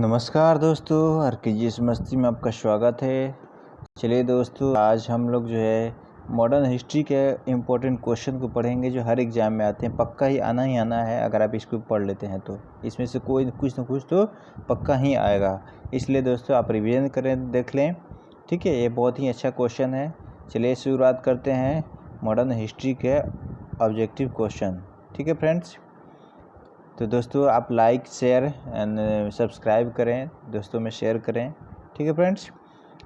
नमस्कार दोस्तों, आरकेजीएस मस्ती में आपका स्वागत है। चलिए दोस्तों, आज हम लोग जो है मॉडर्न हिस्ट्री के इम्पोर्टेंट क्वेश्चन को पढ़ेंगे जो हर एग्ज़ाम में आते हैं। पक्का ही आना है अगर आप इसको पढ़ लेते हैं तो इसमें से कोई कुछ ना कुछ तो पक्का ही आएगा। इसलिए दोस्तों आप रिवीजन करें, देख लें। ठीक है, ये बहुत ही अच्छा क्वेश्चन है। चलिए शुरुआत करते हैं मॉडर्न हिस्ट्री के ऑब्जेक्टिव क्वेश्चन। ठीक है फ्रेंड्स, तो दोस्तों आप लाइक शेयर एंड सब्सक्राइब करें, दोस्तों में शेयर करें। ठीक है फ्रेंड्स,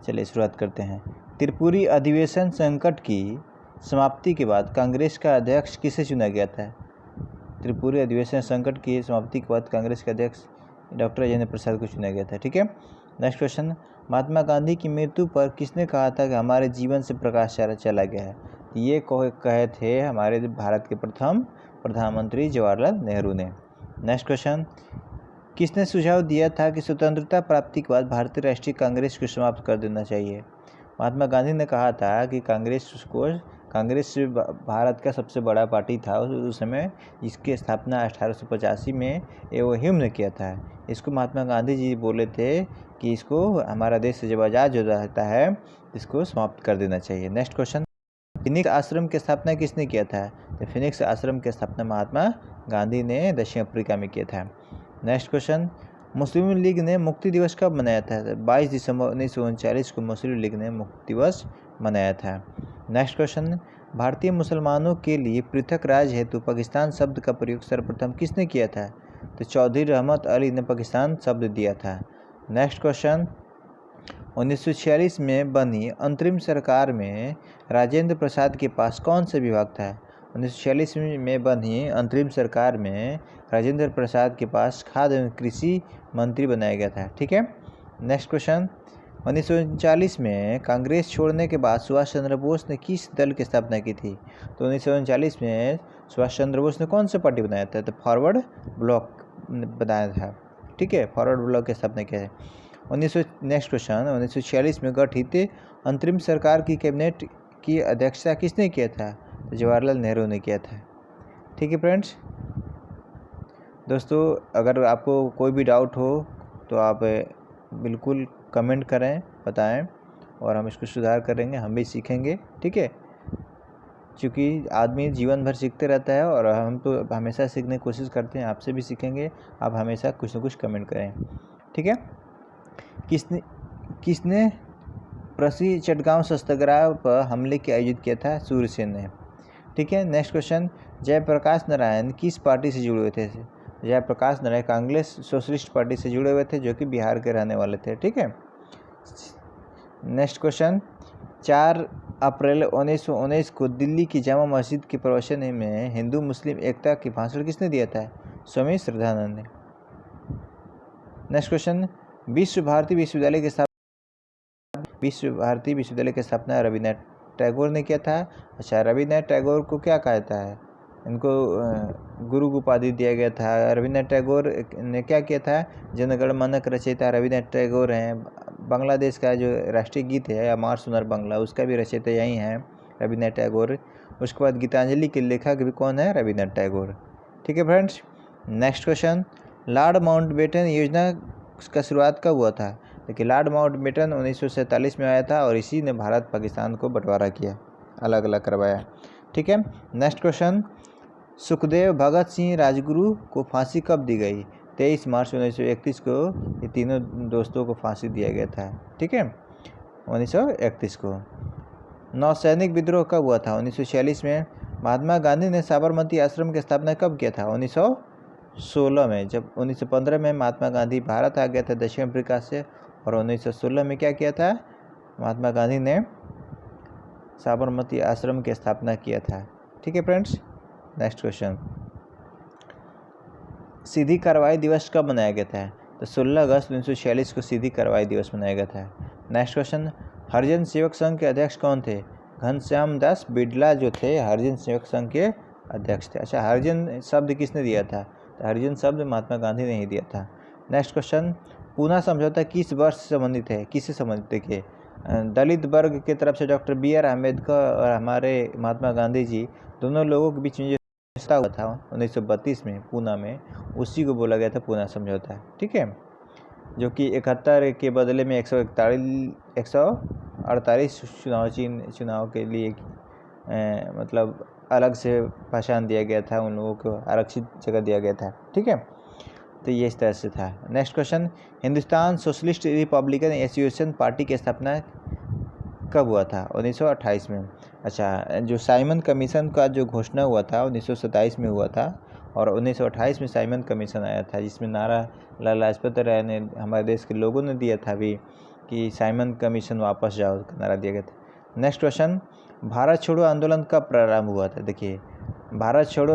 चलिए शुरुआत करते हैं। त्रिपुरी अधिवेशन संकट की समाप्ति के बाद कांग्रेस का अध्यक्ष किसे चुना गया था? त्रिपुरी अधिवेशन संकट की समाप्ति के बाद कांग्रेस के अध्यक्ष डॉक्टर राजेंद्र प्रसाद को चुना गया था। ठीक है, नेक्स्ट क्वेश्चन। महात्मा गांधी की मृत्यु पर किसने कहा था कि हमारे जीवन से प्रकाश चला गया है? ये कहे थे हमारे भारत के प्रथम प्रधानमंत्री जवाहरलाल नेहरू ने। Next question. किसने सुझाव दिया था कि स्वतंत्रता प्राप्ति के बाद भारतीय राष्ट्रीय कांग्रेस को समाप्त कर देना चाहिए? महात्मा गांधी ने कहा था कि कांग्रेस भारत का सबसे बड़ा पार्टी था उस समय। इसकी स्थापना 1885 में एवोहिम ने किया था। इसको महात्मा गांधी जी बोले थे कि इसको हमारा देश जब आज़ाद हो जाता है इसको समाप्त कर देना चाहिए। Next question. फिनिक्स आश्रम की स्थापना किसने किया था? तो फिनिक्स आश्रम की स्थापना महात्मा गांधी ने दक्षिण अफ्रीका में किया था। Next question. मुस्लिम लीग ने मुक्ति दिवस कब मनाया था? 22 दिसंबर 1939 को मुस्लिम लीग ने मुक्ति दिवस मनाया था। Next question. भारतीय मुसलमानों के लिए पृथक राज्य हेतु पाकिस्तान शब्द का प्रयोग सर्वप्रथम किसने किया था? तो चौधरी रहमत अली ने पाकिस्तान शब्द दिया था। Next question. 1946 में बनी अंतरिम सरकार में राजेंद्र प्रसाद के पास कौन सा विभाग था? 1946 में बनी अंतरिम सरकार में राजेंद्र प्रसाद के पास खाद्य एवं कृषि मंत्री बनाया गया था। ठीक है, नेक्स्ट क्वेश्चन। 1939 में कांग्रेस छोड़ने के बाद सुभाष चंद्र बोस ने किस दल की स्थापना की थी? तो 1939 में सुभाष चंद्र बोस ने कौन सा पार्टी बनाया था? तो फॉरवर्ड ब्लॉक बनाया था। ठीक है, फॉरवर्ड ब्लॉक की स्थापना किया है। Next question. 1946 में गठित अंतरिम सरकार की कैबिनेट की अध्यक्षता किसने किया था? तो जवाहरलाल नेहरू ने किया था। ठीक है फ्रेंड्स, दोस्तों अगर आपको कोई भी डाउट हो तो आप बिल्कुल कमेंट करें, बताएं और हम इसको सुधार करेंगे, हम भी सीखेंगे। ठीक है, क्योंकि आदमी जीवन भर सीखते रहता है और हम तो हमेशा सीखने की कोशिश करते हैं, आपसे भी सीखेंगे। आप हमेशा कुछ ना कुछ कमेंट करें। ठीक है, किसने प्रसी चटगांव सत्याग्रह पर हमले के आयोजित किया था? सूर्यसेन ने। ठीक है, नेक्स्ट क्वेश्चन। जयप्रकाश नारायण किस पार्टी से जुड़े हुए थे? जयप्रकाश नारायण कांग्रेस सोशलिस्ट पार्टी से जुड़े हुए थे, जो कि बिहार के रहने वाले थे। ठीक है, नेक्स्ट क्वेश्चन। 4 अप्रैल 1919 को दिल्ली की जामा मस्जिद के प्रवचन में हिंदू मुस्लिम एकता की भाषण किसने दिया था? स्वामी श्रद्धानंद ने। Next question. विश्व भारती विश्वविद्यालय की स्थापना रविन्द्रनाथ टैगोर ने किया था। अच्छा, रविन्द्रनाथ टैगोर को क्या कहता है? इनको गुरु की उपाधि दिया गया था। रविन्द्रनाथ टैगोर ने क्या किया था? जनगण मन के रचयिता रविन्द्रनाथ टैगोर हैं। बांग्लादेश का जो राष्ट्रीय गीत है अमार सुनर बांग्ला, उसका भी रचयिता यही हैं, रविन्द्रनाथ टैगोर। उसके बाद गीतांजलि के लेखक भी कौन है? रविन्द्रनाथ टैगोर। ठीक है friends, next question. Lord Mountbatten योजना का शुरुआत कब हुआ था? देखिए, लॉर्ड माउंटबेटन 1947 में आया था और इसी ने भारत पाकिस्तान को बंटवारा किया, अलग अलग करवाया। ठीक है, नेक्स्ट क्वेश्चन। सुखदेव भगत सिंह राजगुरु को फांसी कब दी गई? 23 मार्च 1931 को ये तीनों दोस्तों को फांसी दिया गया था। ठीक है, 1931 को। नौसैनिक विद्रोह कब हुआ था? 1946 में। महात्मा गांधी ने साबरमती आश्रम की स्थापना कब किया था? 1916 में। जब 1915 में महात्मा गांधी भारत आ गया था दक्षिण अफ्रीका से, और 1916 में क्या किया था? महात्मा गांधी ने साबरमती आश्रम की स्थापना किया था। ठीक है फ्रेंड्स, नेक्स्ट क्वेश्चन। सीधी कार्रवाई दिवस कब मनाया गया था? तो 16 अगस्त 1946 को सीधी कार्रवाई दिवस मनाया गया था। Next question. हरिजन सेवक संघ के अध्यक्ष कौन थे? घनश्याम दास बिड़ला जो थे हरिजन सेवक संघ के अध्यक्ष थे। अच्छा, हरिजन शब्द किसने दिया था? तो हरिजन शब्द महात्मा गांधी ने ही दिया था। Next question. पूना समझौता किस वर्ष से संबंधित है? किससे संबंधित? देखिए, दलित वर्ग की तरफ से डॉक्टर BR अम्बेडकर और हमारे महात्मा गांधी जी दोनों लोगों के बीच में जो समझौता हुआ था 1932 में पूना में, उसी को बोला गया था पूना समझौता। ठीक है, जो कि 71 के बदले में 148 चुनाव के लिए मतलब अलग से पहचान दिया गया था, उन लोगों को आरक्षित जगह दिया गया था। ठीक है, तो ये इस तरह से था। Next question, Hindustan socialist Republican association party की स्थापना कब हुआ था? 1928 में। अच्छा, जो साइमन कमीशन का जो घोषणा हुआ था 1927 में हुआ था, और 1928 में साइमन कमीशन आया था, जिसमें नारा लाला लाजपत राय ने, हमारे देश के लोगों ने दिया था भी कि साइमन कमीशन वापस जाओ का नारा दिया गया था। नेक्स्ट क्वेश्चन, भारत छोड़ो आंदोलन कब प्रारंभ हुआ था? देखिए, भारत छोड़ो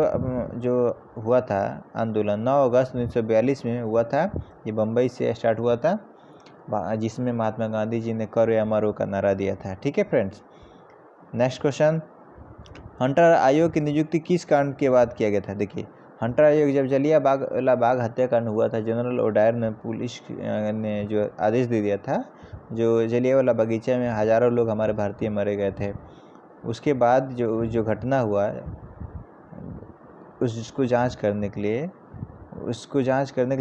जो हुआ था आंदोलन 9 अगस्त 1942 में हुआ था। ये बम्बई से स्टार्ट हुआ था, जिसमें महात्मा गांधी जी ने करो या मरो का नारा दिया था। ठीक है फ्रेंड्स। नेक्स्ट क्वेश्चन, हंटर आयोग की नियुक्ति किस कांड के बाद किया गया था? देखिए, हंटर आयोग जब जलियांवाला बाग हत्याकांड हुआ था, जनरल ओडायर ने पुलिस ने जो आदेश दे दिया था, जो जलियांवाला बागीचा में हज़ारों लोग हमारे भारतीय मरे गए थे, उसके बाद जो घटना हुआ उसको जांच करने के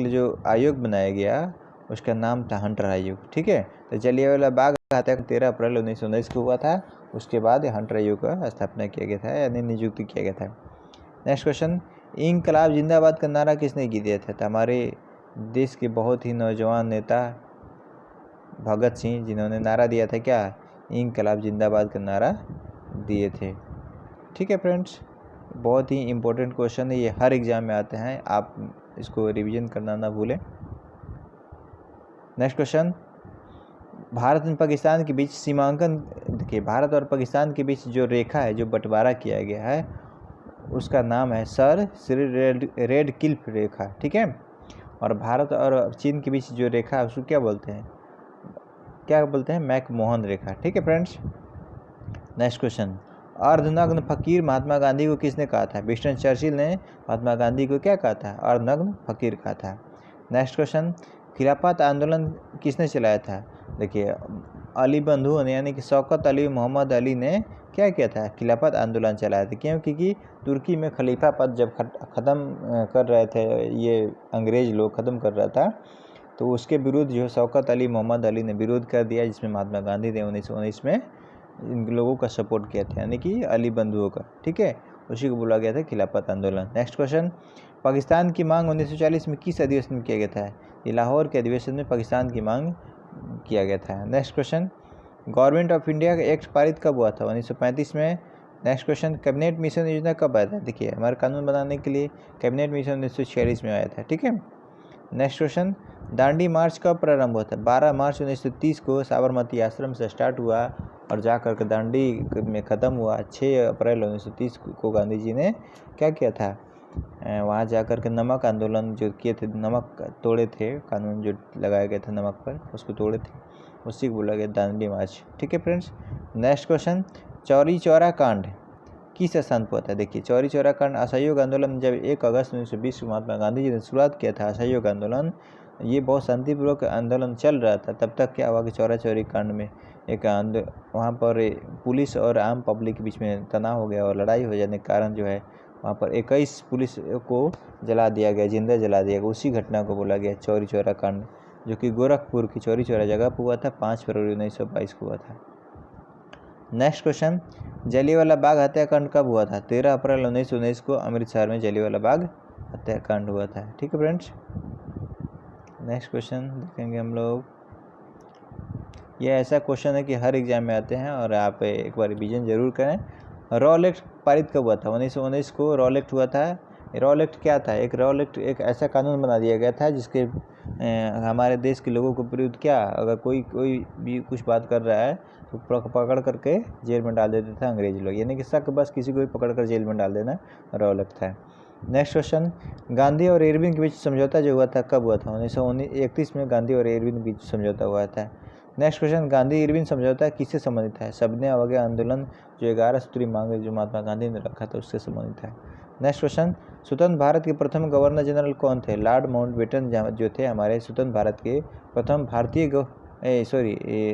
लिए जो आयोग बनाया गया, उसका नाम था हंटर आयोग। ठीक है, तो जलियांवाला बाग हत्याकांड 13 अप्रैल 1919 को हुआ था। उसके बाद हंटर आयोग का स्थापना किया गया था, यानी नियुक्ति किया गया था। नेक्स्ट क्वेश्चन, इंकलाब जिंदाबाद का नारा किसने दिया था? तो हमारे देश के बहुत ही नौजवान नेता भगत सिंह, जिन्होंने नारा दिया था क्या? इंकलाब जिंदाबाद का नारा दिए थे। ठीक है फ्रेंड्स, बहुत ही इम्पोर्टेंट क्वेश्चन है, ये हर एग्जाम में आते हैं, आप इसको रिवीजन करना ना भूलें। नेक्स्ट क्वेश्चन, भारत और पाकिस्तान के बीच सीमांकन, देखिए भारत और पाकिस्तान के बीच जो रेखा है, जो बंटवारा किया गया है, उसका नाम है सर श्री रेड क्लिफ रेखा। ठीक है, और भारत और चीन के बीच जो रेखा है उसको क्या बोलते हैं? मैकमोहन रेखा। ठीक है फ्रेंड्स। नेक्स्ट क्वेश्चन, अर्धनग्न फकीर महात्मा गांधी को किसने कहा था? विंस्टन चर्चिल ने महात्मा गांधी को क्या कहा था? अर्धनग्न फकीर कहा था। नेक्स्ट क्वेश्चन, खिलाफत आंदोलन किसने चलाया था? देखिए, अली बंधु ने, यानी कि शौकत अली मोहम्मद अली ने क्या किया था? खिलाफत आंदोलन चलाया था। क्यों? क्योंकि तुर्की में खलीफा पद जब ख़त्म कर रहे थे, ये अंग्रेज़ लोग ख़त्म कर रहा था, तो उसके विरुद्ध जो शौकत अली मोहम्मद अली ने विरोध कर दिया, जिसमें महात्मा गांधी ने 1919 में इन लोगों का सपोर्ट किया था, यानी कि अली बंधुओं का। ठीक है, उसी को बोला गया था खिलाफत आंदोलन। नेक्स्ट क्वेश्चन, पाकिस्तान की मांग 1940 में किस अधिवेशन में किया गया था? ये लाहौर के अधिवेशन में पाकिस्तान की मांग किया गया था। Next question, government of India का एक्ट पारित कब हुआ था? 1935 में। नेक्स्ट क्वेश्चन, कैबिनेट मिशन योजना कब आया था? देखिए, हमारे कानून बनाने के लिए कैबिनेट मिशन 1946 में आया था। ठीक है। नेक्स्ट क्वेश्चन, दांडी मार्च कब प्रारंभ हुआ था? 12 मार्च 1930 को साबरमती आश्रम से स्टार्ट हुआ और जाकर के दांडी में ख़त्म हुआ। 6 अप्रैल 1930 को गांधी जी ने क्या किया था? वहाँ जाकर के नमक आंदोलन जो किए थे, नमक तोड़े थे, कानून जो लगाया गया था नमक पर, उसको तोड़े थे, उसी को बोला गया दांडी मार्च। ठीक है friends. Next question, Chauri Chaura कांड किस स्थान पर होता है? देखिए, चौरी चौरा कांड असहयोग आंदोलन, जब 1 अगस्त 1920 को महात्मा गांधी जी ने शुरुआत किया था असहयोग आंदोलन, ये बहुत शांतिपूर्वक आंदोलन चल रहा था। तब तक क्या हुआ कि चौरा चौरी कांड में एक वहाँ पर पुलिस और आम पब्लिक के बीच में तनाव हो गया और लड़ाई हो जाने के कारण जो है वहाँ पर 21 पुलिस को जला दिया गया, जिंदा जला दिया गया। उसी घटना को बोला गया चौरी चौरा कांड, जो कि गोरखपुर की चौरी चौरा जगह पर हुआ था। 5 फरवरी 1922 को हुआ था। नेक्स्ट क्वेश्चन, जलियांवाला बाग हत्याकांड कब हुआ था? 13 अप्रैल 1919 को अमृतसर में जलियांवाला बाग हत्याकांड हुआ था। ठीक है फ्रेंड्स। नेक्स्ट क्वेश्चन देखेंगे हम लोग। यह ऐसा क्वेश्चन है कि हर एग्जाम में आते हैं और आप एक बार रिवीजन जरूर करें। रॉल एक्ट पारित कब हुआ था? 1919 को रॉल एक्ट हुआ था। रॉल एक्ट क्या था? रॉल एक्ट एक ऐसा कानून बना दिया गया था जिसके हमारे देश के लोगों को विरुद्ध क्या, अगर कोई भी कुछ बात कर रहा है तो पकड़ करके जेल में डाल देते थे अंग्रेज लोग, यानी कि शक बस किसी को भी पकड़ कर जेल में डाल देना रॉल एक्ट था। नेक्स्ट क्वेश्चन, गांधी और इरविन के बीच समझौता जो हुआ था कब हुआ था? 1931 में गांधी और इरविन के बीच समझौता हुआ था। नेक्स्ट क्वेश्चन, गांधी इरविन समझौता किससे संबंधित है? सबने अवज्ञा आंदोलन जो 11 सूत्री मांगे जो महात्मा गांधी ने रखा था उससे संबंधित है। नेक्स्ट क्वेश्चन, स्वतंत्र भारत के प्रथम गवर्नर जनरल कौन थे? लॉर्ड माउंटबेटन जो थे हमारे स्वतंत्र भारत के प्रथम भारतीय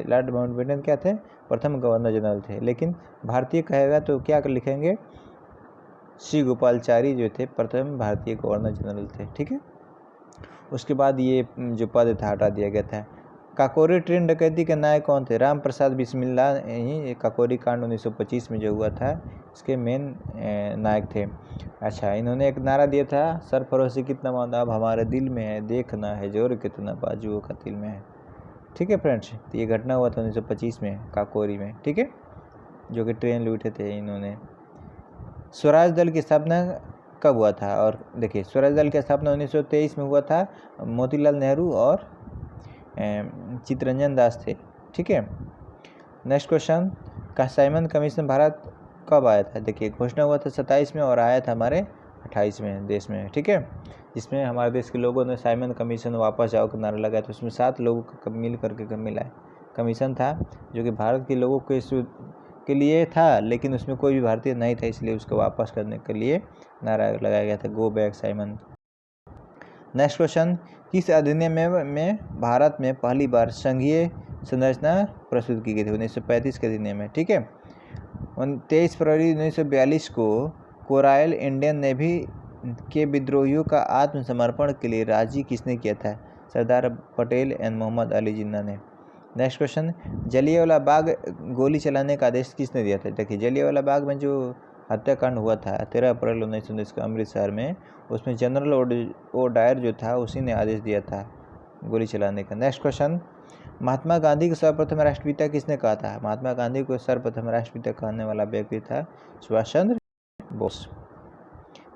लॉर्ड माउंटबेटन क्या थे? प्रथम गवर्नर जनरल थे। लेकिन भारतीय कहेगा तो क्या लिखेंगे? श्री गोपालाचारी जो थे प्रथम भारतीय गवर्नर जनरल थे। ठीक है। उसके बाद ये जो पद था हटा दिया गया था। काकोरी ट्रेन डकैती के नायक कौन थे? राम प्रसाद बिस्मिल्ला ही काकोरी कांड 1925 में जो हुआ था इसके मेन नायक थे। अच्छा, इन्होंने एक नारा दिया था, सरफरोशी कितना मादा अब हमारे दिल में है, देखना है जोर कितना बाजुओं का दिल में है। ठीक है फ्रेंड्स, तो ये घटना हुआ था 1925 में काकोरी में, ठीक है, जो कि ट्रेन लूटे थे इन्होंने। स्वराज दल की स्थापना कब हुआ था? और देखिए, स्वराज दल की स्थापना 1923 में हुआ था। मोतीलाल नेहरू और चित्तरंजन दास थे, ठीक है। नेक्स्ट क्वेश्चन, का साइमन कमीशन भारत कब आया था? देखिए, घोषणा हुआ था 27 में और आया था हमारे 28 में देश में, ठीक है। जिसमें हमारे देश के लोगों ने साइमन कमीशन वापस जाओ का नारा लगाया था। उसमें 7 लोगों का मिल करके मिला कमीशन था, जो कि भारत के लोगों के लिए था, लेकिन उसमें कोई भी भारतीय नहीं था, इसलिए उसको वापस करने के लिए नारा लगाया गया था, go back Simon. Next question, किस अधिनियम में भारत में पहली बार संघीय संरचना प्रस्तुत की गई थी? 1935 के अधिनियम में, ठीक है। 23 फरवरी 1942 को कोराइल इंडियन नेवी के विद्रोहियों का आत्मसमर्पण के लिए राजी किसने किया था? सरदार पटेल एंड मोहम्मद अली जिन्ना ने। नेक्स्ट क्वेश्चन, जलियांवाला बाग गोली चलाने का आदेश किसने दिया था? देखिए, जलियांवाला बाग में जो हत्याकांड हुआ था 13 अप्रैल 1919 को अमृतसर में, उसमें जनरल ओ डायर जो था उसी ने आदेश दिया था गोली चलाने का। नेक्स्ट क्वेश्चन, महात्मा गांधी को सर्वप्रथम राष्ट्रपिता किसने कहा था? महात्मा गांधी को सर्वप्रथम राष्ट्रपिता कहने वाला व्यक्ति था सुभाष चंद्र बोस।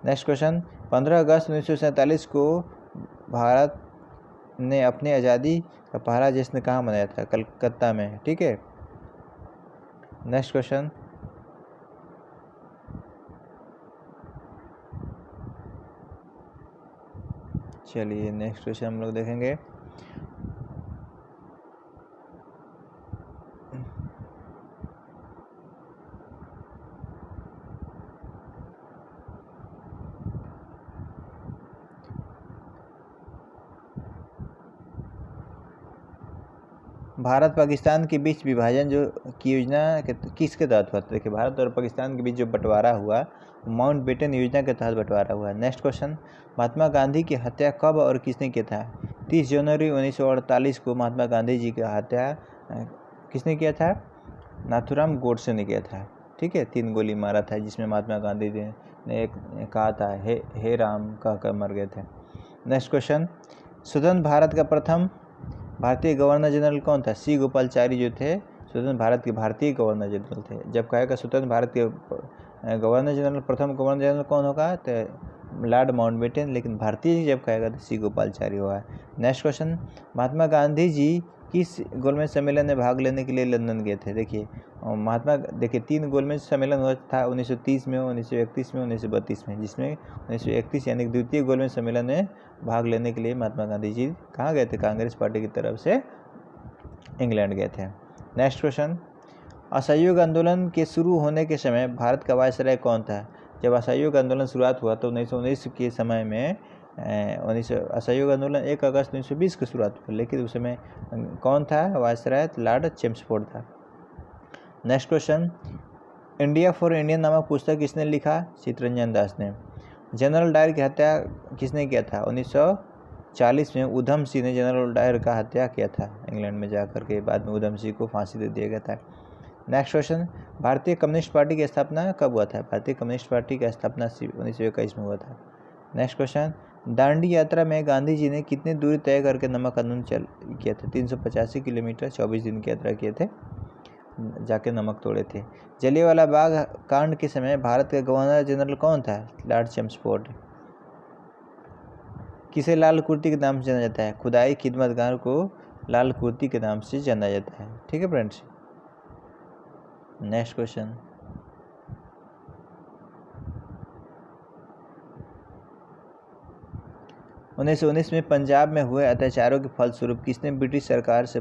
नेक्स्ट क्वेश्चन, 15 अगस्त 1947 को भारत ने अपनी आज़ादी का पहला जश्न कहाँ मनाया था? कलकत्ता में, ठीक है। नेक्स्ट क्वेश्चन, चलिए नेक्स्ट क्वेश्चन हम लोग देखेंगे। भारत पाकिस्तान के बीच विभाजन जो की योजना किसके तहत हुआ था? देखिए, भारत और पाकिस्तान के बीच जो बंटवारा हुआ माउंट बेटन योजना के तहत बंटवारा हुआ। नेक्स्ट क्वेश्चन, महात्मा गांधी की हत्या कब और किसने किया था? 30 जनवरी 1948 को महात्मा गांधी जी की हत्या किसने किया था? नाथूराम गोडसे ने किया था, ठीक है। 3 गोली मारा था, जिसमें महात्मा गांधी जी ने एक कहा था हे राम कहकर मर गए थे। नेक्स्ट क्वेश्चन, स्वतंत्र भारत का प्रथम भारतीय गवर्नर जनरल कौन था? सी गोपालाचारी जो थे स्वतंत्र भारत के भारतीय गवर्नर जनरल थे। जब कहेगा स्वतंत्र भारत के गवर्नर जनरल, प्रथम गवर्नर जनरल कौन होगा? तो लॉर्ड माउंटबेटन, लेकिन भारतीय जब कहेगा तो सी गोपालाचारी होगा। नेक्स्ट क्वेश्चन, महात्मा गांधी जी किस गोलमेज सम्मेलन में भाग लेने के लिए लंदन गए थे? देखिए, 3 गोलमेज सम्मेलन हुआ था 1930 में, 1931 में, 1932 में, जिसमें 1931 यानी द्वितीय गोलमेज सम्मेलन में भाग लेने के लिए महात्मा गांधी जी कहाँ गए थे? कांग्रेस पार्टी की तरफ से इंग्लैंड गए थे। नेक्स्ट क्वेश्चन, असहयोग आंदोलन के शुरू होने के समय भारत का वायसराय कौन था? जब असहयोग आंदोलन शुरुआत हुआ तो 1919 के समय में असहयोग आंदोलन 1 अगस्त 1920 की शुरुआत हुई, लेकिन उस समय कौन था वायसराय? लॉर्ड चेम्सफोर्ड था। Next question, India for Indian नामक पुस्तक किसने लिखा? चित्तरंजन दास ने। जनरल डायर की हत्या किसने किया था? 1940 में उधम सिंह ने जनरल डायर का हत्या किया था इंग्लैंड में जाकर के। बाद में उधम सिंह को फांसी दे दिया गया था। नेक्स्ट क्वेश्चन, भारतीय कम्युनिस्ट पार्टी की स्थापना कब हुआ था? भारतीय कम्युनिस्ट पार्टी का स्थापना 1921 में हुआ था। नेक्स्ट क्वेश्चन, दांडी यात्रा में गांधी जी ने कितनी दूरी तय करके नमक कानून किया था? 385 किलोमीटर 24 दिन की यात्रा किए थे, जाके नमक तोड़े थे। जलियांवाला बाग कांड के समय भारत का गवर्नर जनरल कौन था? Lord Chelmsford. किसे लाल कुर्ती के नाम से जाना जाता है? खुदाई खिदमतगार को लाल कुर्ती के नाम से जाना जाता है, ठीक है फ्रेंड्स। नेक्स्ट क्वेश्चन, उन्नीस सौ 19 में पंजाब में हुए अत्याचारों के फलस्वरूप किसने ब्रिटिश सरकार से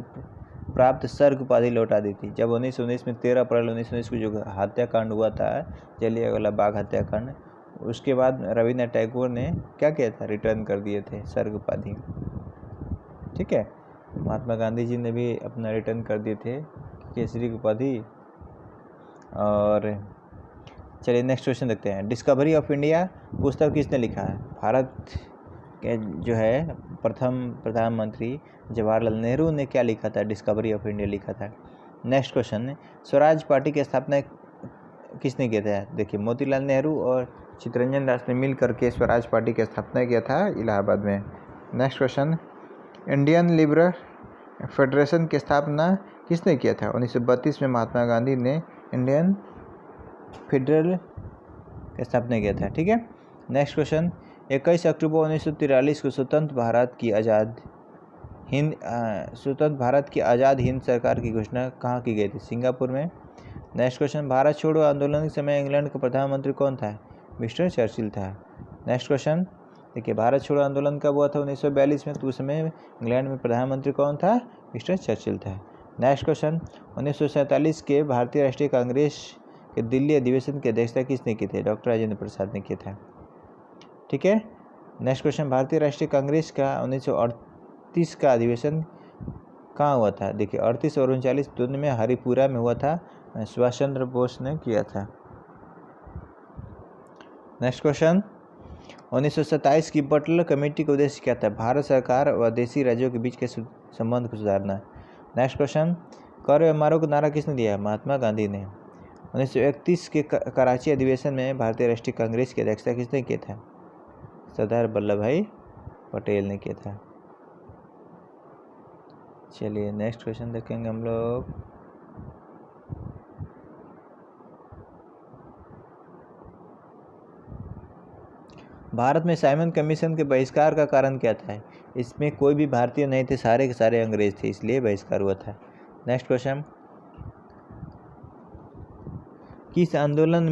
प्राप्त सर्ग उपाधि लौटा दी थी? जब 1919 में 13 अप्रैल 1919 को जो हत्याकांड हुआ था, जलियांवाला बाग हत्याकांड, उसके बाद रविन्द्रनाथ टैगोर ने क्या किया था? रिटर्न कर दिए थे सर्ग उपाधि, ठीक है। महात्मा गांधी जी ने भी अपना रिटर्न कर दिए थे केसरी उपाधि। और चलिए नेक्स्ट क्वेश्चन देखते हैं। डिस्कवरी ऑफ इंडिया पुस्तक किसने लिखा है? भारत के जो है प्रथम प्रधानमंत्री जवाहरलाल नेहरू ने क्या लिखा था? डिस्कवरी ऑफ इंडिया लिखा था। नेक्स्ट क्वेश्चन, स्वराज पार्टी की स्थापना किसने किया था? देखिए, मोतीलाल नेहरू और चित्तरंजन दास ने मिल करके स्वराज पार्टी की स्थापना किया था इलाहाबाद में। Next question, Indian liberal federation की स्थापना किसने किया था? 1932 में महात्मा गांधी ने इंडियन फेडरल की स्थापना किया था। ठीक है। नेक्स्ट क्वेश्चन, 21 अक्टूबर 1943 को स्वतंत्र भारत की आज़ाद हिंद सरकार की घोषणा कहाँ की गई थी? सिंगापुर में। नेक्स्ट क्वेश्चन, भारत छोड़ो आंदोलन के समय इंग्लैंड का प्रधानमंत्री कौन था? मिस्टर चर्चिल था। नेक्स्ट क्वेश्चन, देखिए, भारत छोड़ो आंदोलन कब हुआ था? 1942 में। तो उस समय इंग्लैंड में प्रधानमंत्री कौन था? मिस्टर चर्चिल था। नेक्स्ट क्वेश्चन, 1947 के भारतीय राष्ट्रीय कांग्रेस के दिल्ली अधिवेशन की अध्यक्षता किसने की थी? डॉक्टर राजेंद्र प्रसाद ने किया था। ठीक है। नेक्स्ट क्वेश्चन, भारतीय राष्ट्रीय कांग्रेस का 1938 का अधिवेशन कहाँ हुआ था? देखिए, 38 और 39 दोनों में हरिपुरा में हुआ था। सुभाष चंद्र बोस ने किया था। नेक्स्ट क्वेश्चन, 1927 की बटलर कमेटी का उद्देश्य क्या था? भारत सरकार व देशी राज्यों के बीच के संबंध को सुधारना। नेक्स्ट क्वेश्चन, कर व्यवहारों का नारा किसने दिया? महात्मा गांधी ने। 1931 के कराची अधिवेशन में भारतीय राष्ट्रीय कांग्रेस की अध्यक्षता किसने किया था? सरदार वल्लभ भाई पटेल ने किया था। चलिए नेक्स्ट क्वेश्चन देखेंगे हम लोग। भारत में साइमन कमीशन के बहिष्कार का कारण क्या था? इसमें कोई भी भारतीय नहीं थे, सारे के सारे अंग्रेज थे, इसलिए बहिष्कार हुआ था। नेक्स्ट क्वेश्चन, किस आंदोलन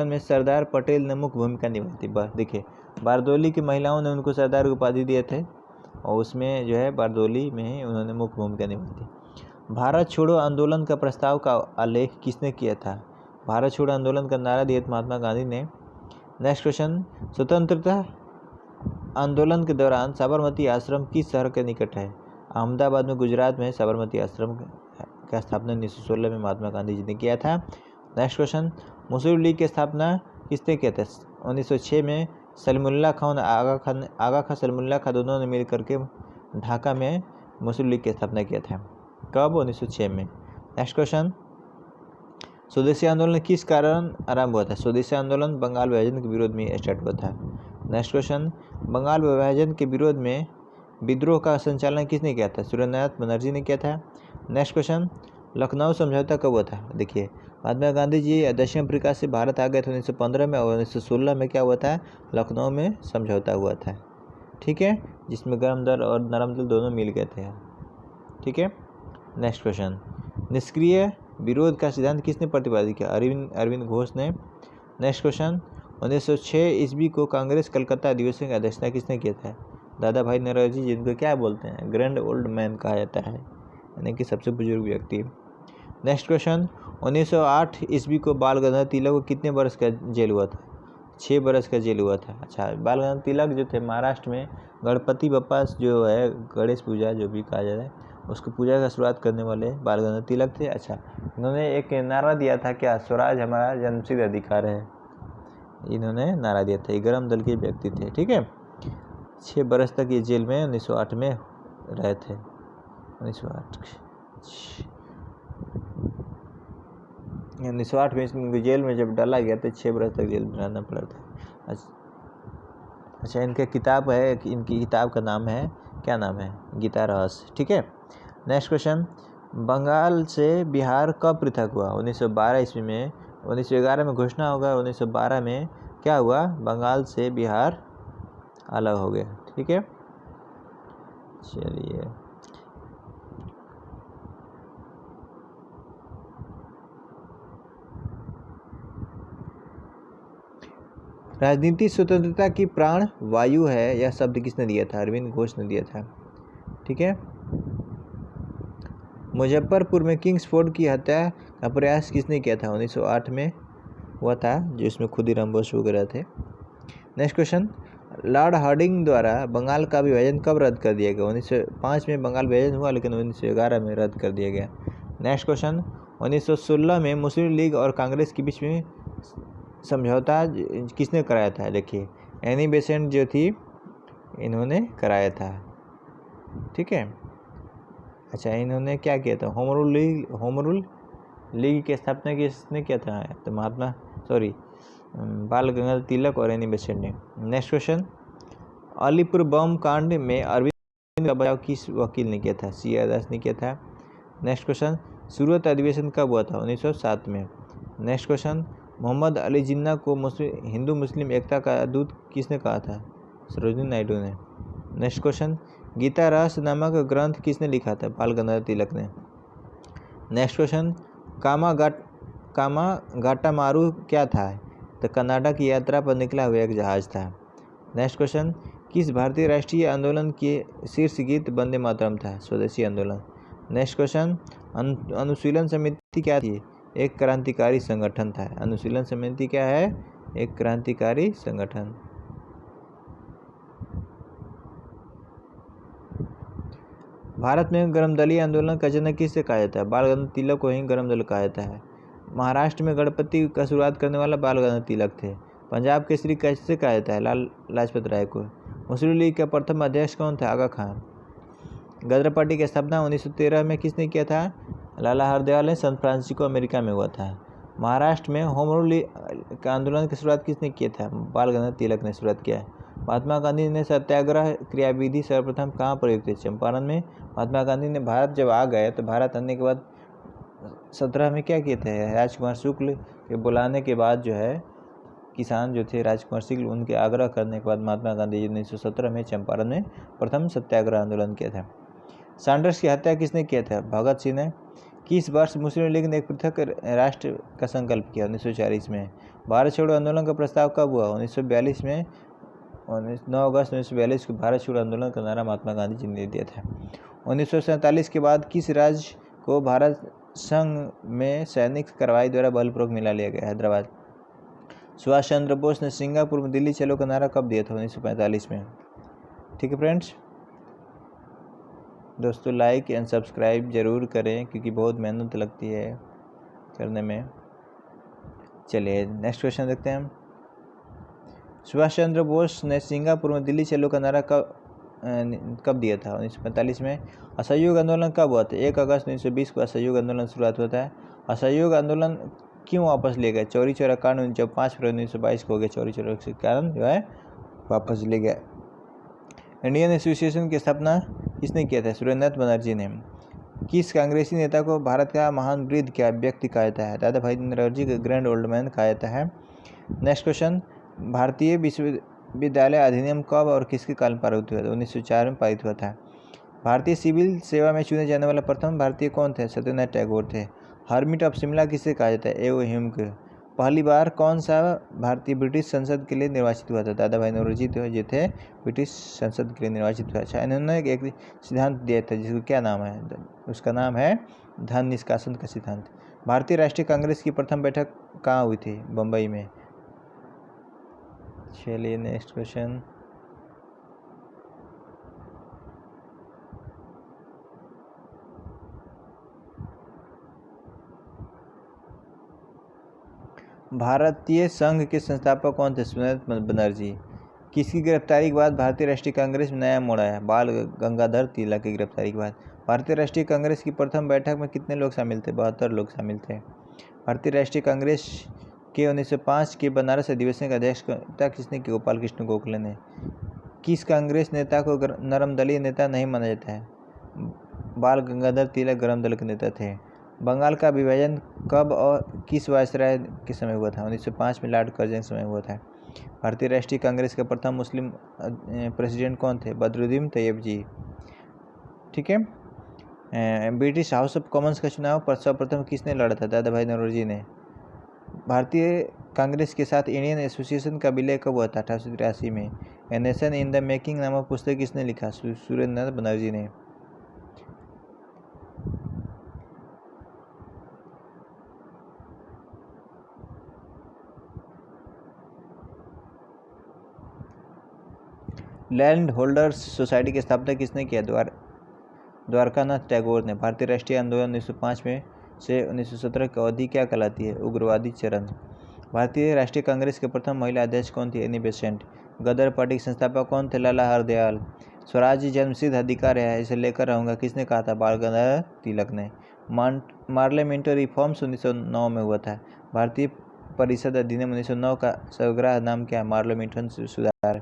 में सरदार पटेल ने मुख्य भूमिका निभाई थी? देखिए, बारदोली की महिलाओं ने उनको सरदार की उपाधि दिए थे और उसमें जो है बारदोली में ही उन्होंने मुख्य भूमिका निभाई थी। भारत छोड़ो आंदोलन का प्रस्ताव का आलेख किसने किया था? भारत छोड़ो आंदोलन का नारा दिया महात्मा गांधी ने। नेक्स्ट क्वेश्चन, स्वतंत्रता आंदोलन के दौरान साबरमती आश्रम किस शहर के निकट है? अहमदाबाद में, गुजरात में साबरमती आश्रम का स्थापना 1916 में महात्मा गांधी जी ने किया था। नेक्स्ट क्वेश्चन, मुस्लिम लीग की स्थापना किसने किया था? 1906 में सलीमुल्लाह खान और आगा खां सलीमुल्लाह खां दोनों ने मिल करके ढाका में मुस्लिम लीग की स्थापना किया था। कब? 1906 में। नेक्स्ट क्वेश्चन, स्वदेशी आंदोलन किस कारण आरंभ हुआ था? स्वदेशी आंदोलन बंगाल विभाजन के विरोध में स्टार्ट हुआ था। नेक्स्ट क्वेश्चन, बंगाल विभाजन के विरोध में विद्रोह का संचालन किसने किया था? सुरेंद्रनाथ बनर्जी ने किया था। नेक्स्ट क्वेश्चन, लखनऊ समझौता कब हुआ था? देखिए, महात्मा गांधी जी दक्षिण अफ्रीका से भारत आ गए थे 1915 में और 1916 में क्या हुआ था? लखनऊ में समझौता हुआ था। ठीक है, जिसमें गर्म दल और नरम दल दोनों मिल गए थे। ठीक है। नेक्स्ट क्वेश्चन, निष्क्रिय विरोध का सिद्धांत किसने प्रतिपादित किया? अरविंद घोष ने। नेक्स्ट क्वेश्चन, 1906 ईस्वी को कांग्रेस कलकत्ता अधिवेशन की अध्यक्षता किसने किया था? दादा भाई नौरोजी, जिनको क्या बोलते हैं? ग्रैंड ओल्ड मैन कहा जाता है, यानी कि सबसे बुजुर्ग व्यक्ति। नेक्स्ट क्वेश्चन, 1908 ईस्वी को बाल गंगाधर तिलक को कितने बरस का जेल हुआ था? 6 बरस का जेल हुआ था। अच्छा, बाल गंगाधर तिलक जो थे महाराष्ट्र में गणपति बप्पा जो है, गणेश पूजा जो भी कहा जाता है, उसको पूजा का शुरुआत करने वाले बाल गंगाधर तिलक थे। अच्छा, इन्होंने एक नारा दिया था क्या? स्वराज हमारा जन्मसिद्ध अधिकार है, इन्होंने नारा दिया था। गरम दल के व्यक्ति थे। ठीक है, 6 बरस तक ये जेल में 1908 में रहे थे। 1908 में इनको जेल में जब डाला गया तो 6 बरस तक जेल में रहना पड़ा था। अच्छा, इनका किताब है, इनकी किताब का नाम है, क्या नाम है? गीता रहस्य। ठीक है। नेक्स्ट क्वेश्चन, बंगाल से बिहार कब पृथक हुआ? 1912 ईस्वी में। 1911 में घोषणा होगा, 1912 में क्या हुआ? बंगाल से बिहार अलग हो गया। ठीक है। चलिए, राजनीतिक स्वतंत्रता की प्राण वायु है, यह शब्द किसने दिया था? अरविंद घोष ने दिया था। ठीक है। मुजफ्फरपुर में किंग्सफोर्ड की हत्या का प्रयास किसने किया था? 1908 में हुआ था, जिसमें खुदीराम बोस वगैरह थे। नेक्स्ट क्वेश्चन, लॉर्ड हार्डिंग द्वारा बंगाल का विभाजन कब रद्द कर दिया गया? 1905 में बंगाल विभाजन हुआ, लेकिन 1911 में रद्द कर दिया गया। नेक्स्ट क्वेश्चन, 1916 में मुस्लिम लीग और कांग्रेस के बीच में समझौता किसने कराया था? देखिए, एनी बेसेंट जो थी इन्होंने कराया था। ठीक है। अच्छा, इन्होंने क्या किया था? होम रूल लीग की स्थापना किसने किया था? तो बाल गंगाधर तिलक और एनी बेसेंट ने। नेक्स्ट क्वेश्चन, अलीपुर बम कांड में अरविंद का बचाव किस वकील ने किया था? CR दास ने किया था। नेक्स्ट क्वेश्चन, सूरत अधिवेशन कब हुआ था? 1907 में। नेक्स्ट क्वेश्चन, मोहम्मद अली जिन्ना को हिंदू मुस्लिम एकता का दूत किसने कहा था? सरोजिनी नायडू ने। नेक्स्ट क्वेश्चन, गीता रहस्य नामक ग्रंथ किसने लिखा था? बाल गंगाधर तिलक ने। नेक्स्ट क्वेश्चन, कामागाटामारू क्या था? तो कनाडा की यात्रा पर निकला हुआ एक जहाज था। नेक्स्ट क्वेश्चन, किस भारतीय राष्ट्रीय आंदोलन के शीर्ष गीत वंदे मातरम था? स्वदेशी आंदोलन। नेक्स्ट क्वेश्चन, अनुशीलन समिति क्या थी? एक क्रांतिकारी संगठन था। अनुशीलन समिति क्या है? एक क्रांतिकारी संगठन। भारत में गर्मदलीय आंदोलन का जनक किसे कहा जाता है? बाल गंगाधर तिलक को ही गर्मदल कहा जाता है। महाराष्ट्र में गणपति का शुरुआत करने वाला बाल गंगाधर तिलक थे। पंजाब केसरी कैसे कहा जाता है? लाल लाजपत राय को। मुस्लिम लीग का प्रथम अध्यक्ष कौन था? आगा खान। गदर पार्टी की स्थापना 1913 में किसने किया था? लाला हरदयाल ने सैन फ्रांसिस्को अमेरिका में हुआ था। महाराष्ट्र में होम रूल का आंदोलन की शुरुआत किसने किया था? बाल गंगाधर तिलक ने शुरुआत किया। महात्मा गांधी ने सत्याग्रह क्रियाविधि सर्वप्रथम कहाँ प्रयुक्त की? चंपारण में। महात्मा गांधी ने भारत जब आ गए तो भारत आने के बाद 17 में क्या किए थे? राजकुमार शुक्ल के बुलाने के बाद जो है किसान जो थे राजकुमार शुक्ल, उनके आग्रह करने के बाद महात्मा गांधी जी 1917 में चंपारण में प्रथम सत्याग्रह आंदोलन किया था। सैंडर्स की हत्या किसने किया था? भगत सिंह ने। किस वर्ष मुस्लिम लीग ने एक पृथक राष्ट्र का संकल्प किया? 1940 में। भारत छोड़ो आंदोलन का प्रस्ताव कब हुआ? 1942 में। 9 अगस्त 1942 को भारत छोड़ो आंदोलन का नारा महात्मा गांधी जी ने दिया था। 1947 के बाद किस राज्य को भारत संघ में सैनिक कार्रवाई द्वारा बलपूर्वक मिला लिया गया? हैदराबाद। सुभाष चंद्र बोस ने सिंगापुर में दिल्ली चलो का नारा कब दिया था? 1945 में। ठीक है फ्रेंड्स, दोस्तों लाइक एंड सब्सक्राइब जरूर करें क्योंकि बहुत मेहनत लगती है करने में। चलिए नेक्स्ट क्वेश्चन देखते हैं हम। सुभाष चंद्र बोस ने सिंगापुर में दिल्ली चलो का नारा कब दिया था? 1945 में। असहयोग आंदोलन कब हुआ था? 1 अगस्त 1920 को असहयोग आंदोलन शुरुआत होता है। असहयोग आंदोलन क्यों वापस ले गए? चौरी चौरा कांड जब 5 फरवरी 1922 को हो गया, चौरी चौरा के कारण जो है वापस ले गए। इंडियन एसोसिएशन की स्थापना किसने किया था? सुरेंद्रनाथ बनर्जी ने। किस कांग्रेसी नेता को भारत का महान वृद्ध क्या व्यक्ति कहा जाता है? दादा भाई नौरोजी को ग्रैंड ओल्ड मैन कहा जाता है। नेक्स्ट क्वेश्चन, भारतीय विश्वविद्यालय अधिनियम कब और किसके काल में पारित हुआ था? 1904 में पारित हुआ था। भारतीय सिविल सेवा में चुने जाने वाला प्रथम भारतीय कौन थे? सत्यनारायण टैगोर थे। हर्मिट ऑफ शिमला किसे कहा जाता है? ए.ओ. ह्यूम को। पहली बार कौन सा भारतीय ब्रिटिश संसद के लिए निर्वाचित हुआ था? दादा भाई नौरोजी जो थे ब्रिटिश संसद के लिए निर्वाचित हुआ। अच्छा, इन्होंने एक सिद्धांत दिया था जिसका क्या नाम है? उसका नाम है धन निष्कासन का सिद्धांत। भारतीय राष्ट्रीय कांग्रेस की प्रथम बैठक कहाँ हुई थी? बम्बई में। चलिए नेक्स्ट क्वेश्चन, भारतीय संघ के संस्थापक कौन थे? सुरेंद्रनाथ बनर्जी। किसकी गिरफ्तारी के बाद भारतीय राष्ट्रीय कांग्रेस में नया मोड़ आया? बाल गंगाधर तिलक की गिरफ्तारी के बाद। भारतीय राष्ट्रीय कांग्रेस की प्रथम बैठक में कितने लोग शामिल थे? 72 लोग शामिल थे। भारतीय राष्ट्रीय कांग्रेस के 1905 के बनारस अधिवेशन का अध्यक्षता किसने की? गोपाल कृष्ण गोखले ने। किस कांग्रेस नेता को नरमदलीय नेता नहीं माना जाता है? बाल गंगाधर तिलक गर्मदल के नेता थे। बंगाल का विभाजन कब और किस वायसराय के समय हुआ था? 1905 में लॉर्ड कर्जन के समय हुआ था। भारतीय राष्ट्रीय कांग्रेस के प्रथम मुस्लिम प्रेसिडेंट कौन थे? बदरुद्दीन तैयब जी। ठीक है। ब्रिटिश हाउस ऑफ कॉमन्स का चुनाव सर्वप्रथम किसने लड़ा था? दादा भाई नौरोजी ने। भारतीय कांग्रेस के साथ इंडियन एसोसिएशन का विलय कब हुआ था? 1883 में। A nation in the making नामक पुस्तक किसने लिखा? सुरेंद्रनाथ बनर्जी ने। लैंड होल्डर्स सोसाइटी की स्थापना किसने किया? द्वारकानाथ टैगोर ने। भारतीय राष्ट्रीय आंदोलन 1905 में से 1917 की अवधि क्या कहलाती है? उग्रवादी चरण। भारतीय राष्ट्रीय कांग्रेस के प्रथम महिला अध्यक्ष कौन थी? Annie Besant. गदर पार्टी के संस्थापक कौन थे? लाला हरदयाल। स्वराज्य जन्मसिद्ध अधिकार है, इसे लेकर रहूंगा, किसने कहा था? बाल गंगाधर तिलक ने। पार्लियामेंट्री रिफॉर्म्स 1909 में हुआ था। भारतीय परिषद अधिनियम 1909 का सर्वग्राह नाम क्या है? पार्लियामेंट्री सुधार।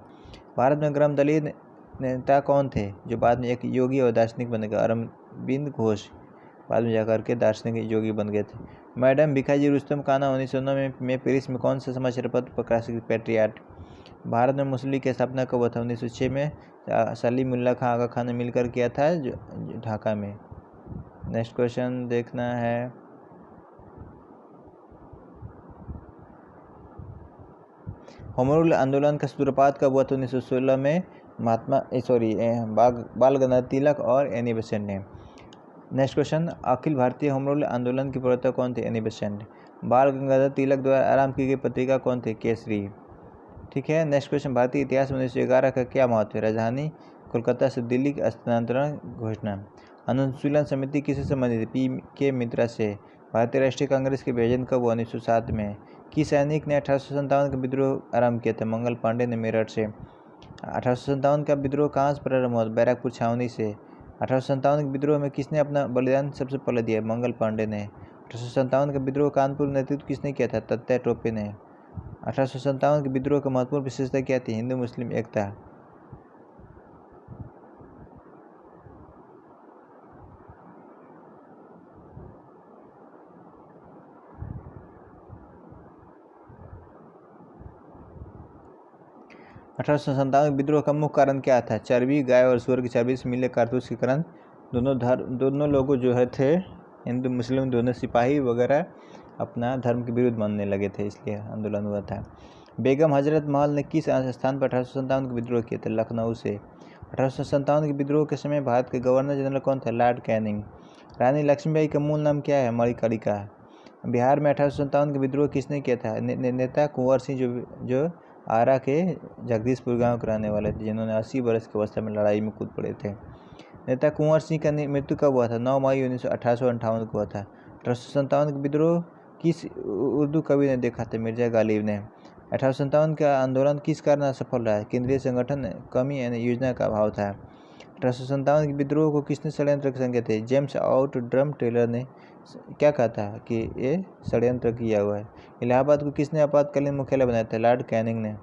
भारत में ग्राम दलित नेता कौन थे जो बाद में एक योगी और दार्शनिक बन गए? अरविंद घोष, बाद में जाकर के दार्शनिक योगी बन गए थे। मैडम भिखाजी रुस्तम खाना 1909 में पेरिस में कौन सा समाचार पत्र प्रकाशित? पैट्रियाट। भारत में मुस्लिम लीग की स्थापना कब हुआ था? 1906 में सलीमुल्लाह खां आगा खान ने मिलकर किया था ढाका में। नेक्स्ट क्वेश्चन देखना है। होम रूल आंदोलन का सूत्रपात कब हुआ था? 1916 में बाल गंगाधर तिलक और एनी बेसेंट ने। Next question, Akhil Bharatiya home rule आंदोलन की प्रवर्तक कौन थे? Annie Besant. बाल गंगाधर तिलक द्वारा आरंभ की गई पत्रिका कौन थी? केसरी। ठीक है। नेक्स्ट क्वेश्चन, भारतीय इतिहास में 1911 का क्या महत्व है? राजधानी कोलकाता से दिल्ली की स्थानांतरण घोषणा। अनुशीलन समिति किससे संबंधित है? पी.के. मित्रा से। भारतीय राष्ट्रीय कांग्रेस के विभाजन कब हुआ? 1907 में। किस सैनिक ने 1857 का विद्रोह आरंभ किया था? मंगल पांडे ने मेरठ से। 1857 का विद्रोह कहाँ से प्रारंभ हुआ? बैरकपुर छावनी से। 1857 के विद्रोह में किसने अपना बलिदान सबसे पहले दिया? मंगल पांडे ने। 1857 का विद्रोह कानपुर नेतृत्व किसने किया था? तात्या टोपे ने। 1857 के विद्रोह की महत्वपूर्ण विशेषता क्या थी? हिंदू मुस्लिम एकता। अठारह विद्रोह का मुख्य कारण क्या था? चर्बी, गाय और सुअर की चर्बी से मिले कारतूस के कारण दोनों लोग जो है थे, हिंदू मुस्लिम दोनों सिपाही वगैरह अपना धर्म के विरुद्ध मानने लगे थे, इसलिए आंदोलन हुआ था। बेगम हजरत महल ने किस स्थान पर 1857 का विद्रोह किया था? लखनऊ से। 1857 के विद्रोह के समय भारत के गवर्नर जनरल कौन थे? Lord Canning. रानी लक्ष्मीबाई का मूल नाम क्या है? मणिकर्णिका। बिहार में 1857 का विद्रोह किसने किया था? नेता कुंवर सिंह, जो आरा के जगदीशपुर गांव के रहने वाले थे, जिन्होंने 80 वर्ष की अवस्था में लड़ाई में कूद पड़े थे। नेता कुंवर सिंह का मृत्यु कब हुआ था? 9 मई 1858 को हुआ था। 1857 का विद्रोह किस उर्दू कवि ने देखा था? मिर्जा गालिब ने। 1857 का आंदोलन किस कारण असफल रहा? केंद्रीय संगठन कमी यानी योजना का अभाव था। 1857 के विद्रोह को किसने षड्यंत्र संज्ञा थे? जेम्स आउट ड्रम टेलर ने क्या कहा था कि ये षड्यंत्र किया हुआ है। इलाहाबाद को किसने आपातकालीन मुख्यालय बनाया था? लॉर्ड कैनिंग ने।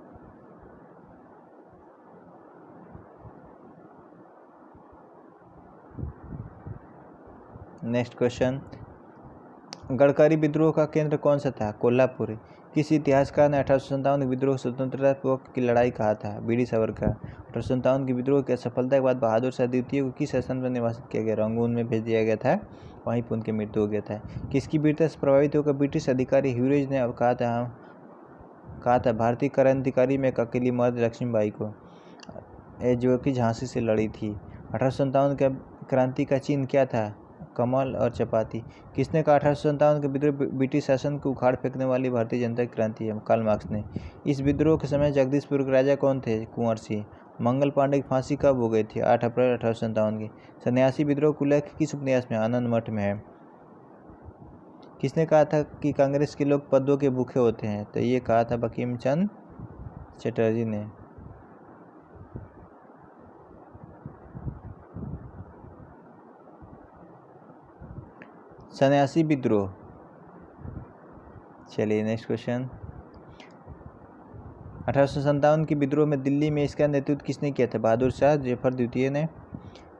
नेक्स्ट क्वेश्चन, गड़करी विद्रोह का केंद्र कौन सा था? कोल्हापुर। किस इतिहासकार ने 1857 के विद्रोह स्वतंत्रता पूर्व की लड़ाई कहा था? बीडी सावरकर। 1857 के विद्रोह की असफलता के बाद बहादुर शाह द्वितीय को किस स्थान पर निर्वासित किया गया? रंगून में भेज दिया गया था, वहीं पर उनकी मृत्यु हो गया था। किसकी वीरता से प्रभावित होकर ब्रिटिश अधिकारी ह्यूरेज ने कहा था भारतीय क्रांतिकारी में एक अकेली मर्द लक्ष्मीबाई को, जो कि झांसी से लड़ी थी। 1857 का क्रांति का चिन्ह क्या था? कमल और चपाती। किसने कहा 1857 के विद्रोह ब्रिटिश शासन को उखाड़ फेंकने वाली भारतीय जनता की क्रांति है? कार्ल मार्क्स ने। इस विद्रोह के समय जगदीशपुर के राजा कौन थे? कुंवर सिंह। मंगल पांडे की फांसी कब हो गई थी? 8 अप्रैल 1857 की। सन्यासी विद्रोह का उल्लेख किस उपन्यास में? आनंद मठ में है। किसने कहा था कि कांग्रेस के लोग पदों के भूखे होते हैं? तो ये कहा था बंकिम चंद्र चटर्जी ने। सन्यासी विद्रोह। चलिए नेक्स्ट क्वेश्चन, 1857 के विद्रोह में दिल्ली में इसका नेतृत्व किसने किया था? बहादुर शाह जफर द्वितीय ने।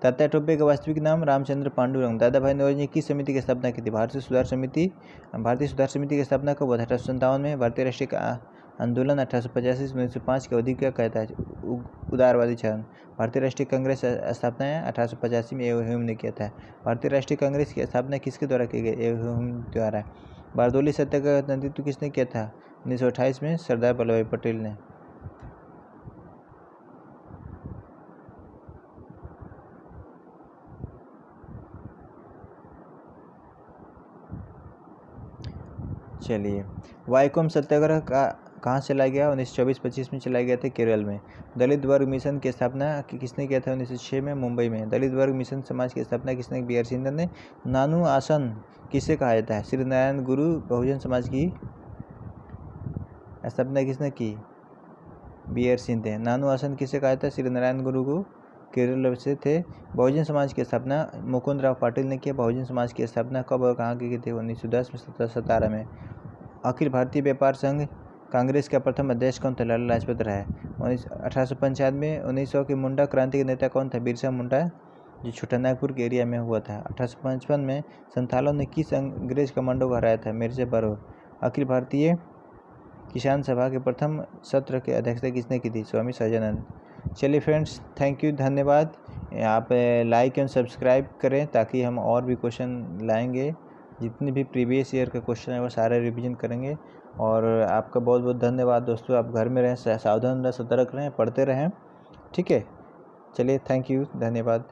तात्या टोपे का वास्तविक नाम रामचंद्र पांडुरंग। दादा भाई नौरोजी ने किस समिति की स्थापना की थी? भारतीय सुधार समिति की स्थापना कब हुआ था? 1857 में। भारतीय राष्ट्रीय आंदोलन 1885 से 1905 की अवधि क्या कहता है? उदारवादी चरण। भारतीय राष्ट्रीय कांग्रेस स्थापना 1885 में ह्यूम ने किया था। भारतीय राष्ट्रीय कांग्रेस की स्थापना किसके द्वारा की गई? ह्यूम द्वारा। बारदोली सत्याग्रह का नेतृत्व किसने किया था? 1928 में सरदार वल्लभ भाई पटेल ने। चलिए, वाइकोम सत्याग्रह कहाँ चलाया गया? 1924-25 में चलाया गया था केरल में। दलित वर्ग मिशन की स्थापना किसने किया था? 1906 में मुंबई में। दलित वर्ग मिशन समाज की स्थापना किसने? बी आर सिंह ने। नानू आसन किसे कहा जाता है? श्री नारायण गुरु बहुजन समाज की स्थापना किसने की? BR सिंह थे। नानू आसन किसे कहा था? श्री नारायण गुरु को केरल से थे। बहुजन समाज की स्थापना मुकुंद राव पाटिल ने किया। बहुजन समाज की स्थापना कब और कहाँ की थी? 1910 में, 17 में। अखिल भारतीय व्यापार संघ कांग्रेस का प्रथम अध्यक्ष कौन था? लाला लाजपत राय। 1895 1900 की मुंडा क्रांति के नेता कौन था? बिरसा मुंडा, जो छोटानागपुर के एरिया में हुआ था। 1855 में संथालों ने किस अंग्रेज कमांडो को हराया था? मिर्जा बरो। अखिल भारतीय किसान सभा के प्रथम सत्र की अध्यक्षता किसने की थी? स्वामी सहजानंद। चलिए फ्रेंड्स, थैंक यू, धन्यवाद। आप लाइक एंड सब्सक्राइब करें ताकि हम और भी क्वेश्चन लाएंगे। जितने भी प्रीवियस ईयर का क्वेश्चन है वो सारे रिवीजन करेंगे। और आपका बहुत बहुत धन्यवाद दोस्तों। आप घर में रहें, सावधान रहें, सतर्क रहें, पढ़ते रहें। ठीक है, चलिए, थैंक यू, धन्यवाद।